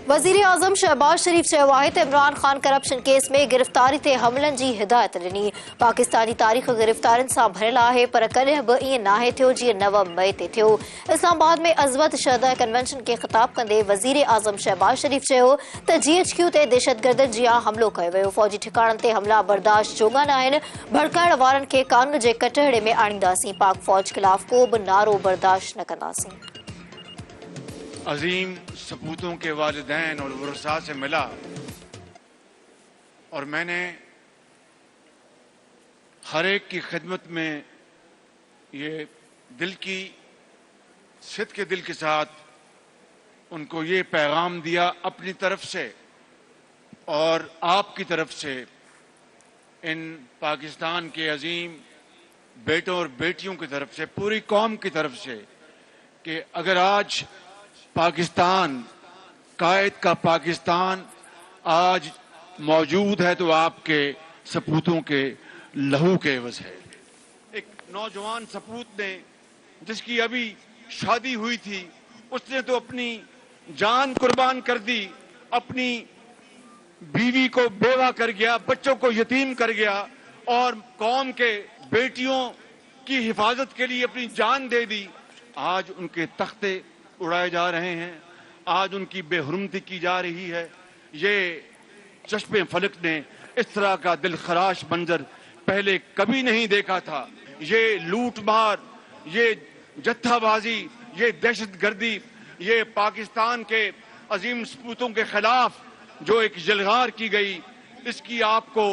वज़ीर आज़म शहबाज शरीफ चयो आहे त इमरान ख़ान करप्शन केस में गिरफ़्तारी ते हमलनि जी हिदायत ॾिनी। पाकिस्तानी तारीख़ गिरफ़्तारियुनि सां भरियल आहे, पर कॾहिं बि ईअं नाहे थियो जीअं 9 मई ते थियो। इस्लामाबाद में अज़मत शहदा कन्वेंशन खे ख़िताब कंदे वज़ीर आज़म शहबाज शरीफ चयो त GHQ ते दहशतगर्दनि जी हमलो कयो वियो। फ़ौजी ठिकाणनि ते हमला बर्दाश्त जोॻा न आहिनि। भड़काइण वारनि खे कानून जे कटहरे में आणींदासीं। पाक फ़ौज ख़िलाफ़ को बि नारो बर्दाश्त न कंदासीं। अजीम सपूतों के वालिदैन और वरसा से मिला और मैंने हर एक की खिदमत में ये दिल की सिद्क़ के दिल के साथ उनको ये पैगाम दिया अपनी तरफ से और आपकी तरफ से, इन पाकिस्तान के अजीम बेटों और बेटियों की तरफ से, पूरी कौम की तरफ से, कि अगर आज पाकिस्तान, कायद का पाकिस्तान आज मौजूद है तो आपके सपूतों के लहू के एवज है। एक नौजवान सपूत ने, जिसकी अभी शादी हुई थी, उसने तो अपनी जान कुर्बान कर दी, अपनी बीवी को बेवा कर गया, बच्चों को यतीम कर गया और कौम के बेटियों की हिफाजत के लिए अपनी जान दे दी। आज उनके तख्ते उड़ाए जा रहे हैं, आज उनकी बेहुरमती की जा रही है। ये चश्मे फलक ने इस तरह का दिलखराश मंजर पहले कभी नहीं देखा था। ये लूट मार, ये जत्थाबाजी, ये दहशतगर्दी, ये पाकिस्तान के अजीम सपूतों के खिलाफ जो एक जलगार की गई, इसकी आपको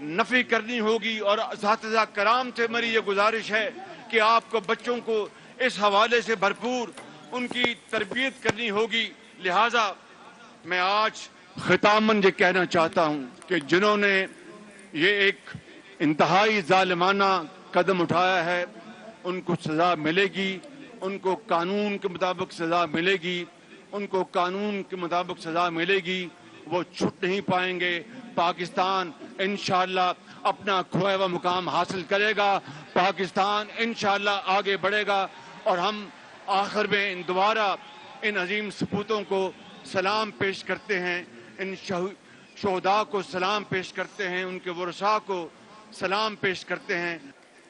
नफी करनी होगी। और असातिज़ा कराम से मेरी ये गुजारिश है कि आपको बच्चों को इस हवाले से भरपूर उनकी तरबियत करनी होगी। लिहाजा मैं आज खितामन ये कहना चाहता हूं कि जिन्होंने ये एक इंतहाई जालिमाना कदम उठाया है, उनको सजा मिलेगी, उनको कानून के मुताबिक सजा मिलेगी, उनको कानून के मुताबिक सजा मिलेगी, वो छूट नहीं पाएंगे। पाकिस्तान इंशाअल्लाह अपना खोया हुआ मुकाम हासिल करेगा, पाकिस्तान इंशाअल्लाह आगे बढ़ेगा। और हम आखिर में दोबारा इन अजीम सपूतों को सलाम पेश करते हैं, इन शहदा को सलाम पेश करते हैं, उनके वरसा को सलाम पेश करते हैं।